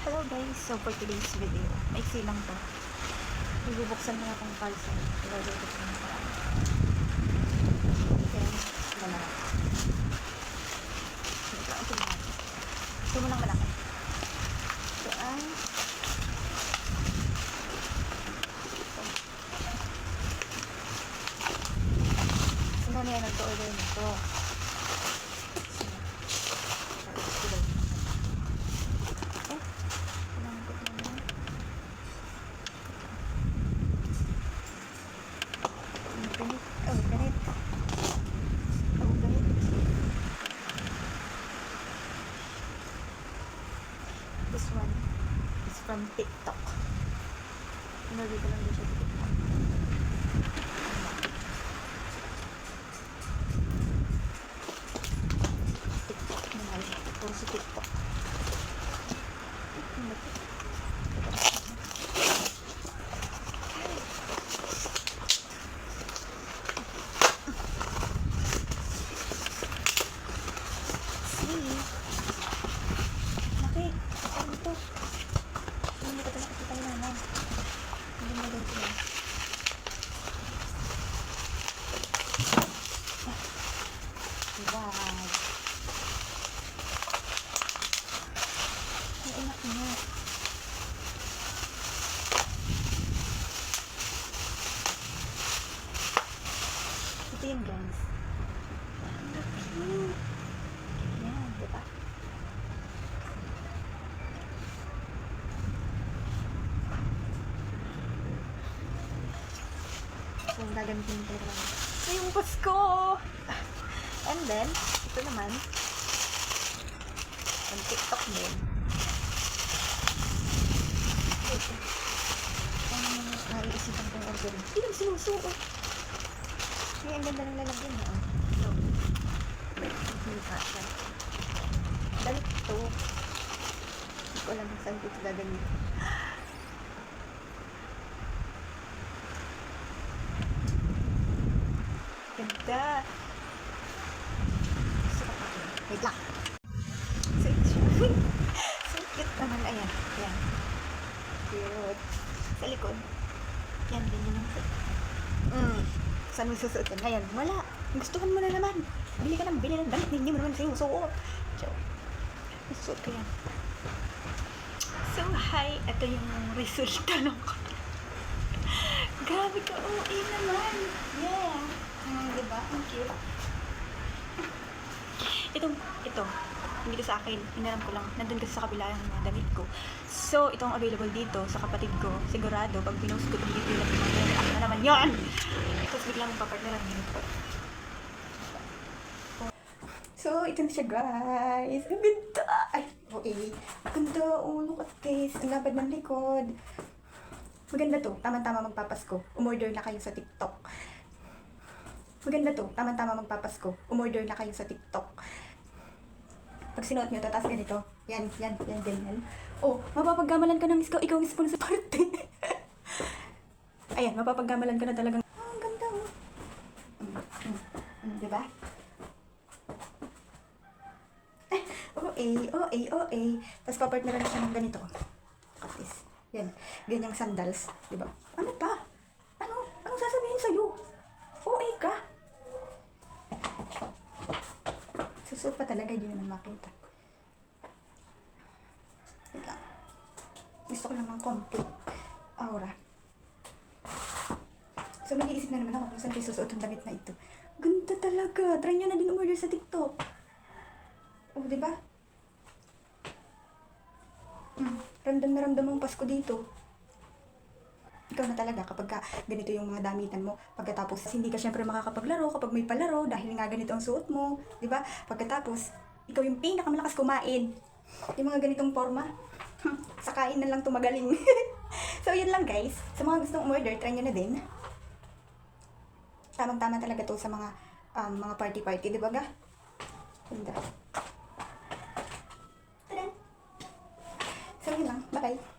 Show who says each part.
Speaker 1: Hello guys, so for today's video, maiksi lang to. Ibubuksan na akong parcel. Ilalagay ko sa mga parang. Then, wala. Ito mo lang malaki. Ito ay sino na yan nag-order nito? This one is from TikTok. Nalagay ko lang din siya sa TikTok. TikTok naman. Puro sa TikTok. Wow. Ay, anak niya. Ito yun, guys. Yan, diba? So, gagamitin ko talaga. Ito yung Pasko! And then, ito naman, ang TikTok din. Ito. Ang naisipan kong orderin. Hindi lang sinusuot. Kaya ang ganda ng lalagyan na. So, hindi pa siya. Dalit ito. Hindi ko alam kung saan ko ito gagawin. Ganda. Wait lang. So, so cute naman. Ayan. Ayan. Cute. Sa likod. Yan. Ganyan ang fit. Saan mo susuotin? Ayan. Wala. Gustuhan mo na naman. Bili ka ng bili ng damit. Hindi mo naman sinusuot. So, susuot ko yan. So, hi. Ito yung resulta ng grabe ka. OA naman. Yeah. Diba? Ang cute. Ito, hindi ko sa akin, inaram ko lang, nandun kasi sa kabila yung mga damit ko. So, itong available dito sa kapatid ko, sigurado, pag pinost ko itong dito yung mag-react na naman yun! Tapos biglang magpapartner lang dito. So, ito na siya guys! Ang ganda! Ay, okay. Ang ganda, look at this. Ang lapad ng likod. Maganda to, tama-tama magpapasko. Umorder na kayo sa TikTok. Maganda to, tama-tama magpapasko. Umorder na kayo sa TikTok. Pag sinuot nyo, tatas ganito. Yan, ganyan. Oh, mapapaggamalan ka ng ikaw mismo sa party. Ayan, mapapaggamalan ka na talagang. Oh, ang ganda oh. Diba? OA. Tapos papartneran na siya ng ganito. Kapis. Yan, ganyang sandals. Diba? Ano pa? Anong sasabihin sa'yo? OA ka? Susuot pa talaga, hindi naman makita. Wait lang. Gusto ko lang ng konti aura. So, mag-iisip na naman ako kung saan kayo susuot ang damit na ito. Ganda talaga. Try nyo na din umorder sa TikTok. Oh, diba? Ramdam na ramdam ang Pasko dito. Ikaw na talaga kapag ganito yung mga damitan mo. Pagkatapos, hindi ka syempre makakapaglaro kapag may palaro dahil nga ganito ang suot mo. Diba? Pagkatapos, ikaw yung pinakamalakas kumain. Yung mga ganitong forma. Sa kain na lang tumagaling. So, yun lang guys. Sa mga gustong umorder, try nyo na din. Tamang-tama talaga to sa mga party-party. Diba ga? Ganda. Tada! So, yun lang. Bye-bye.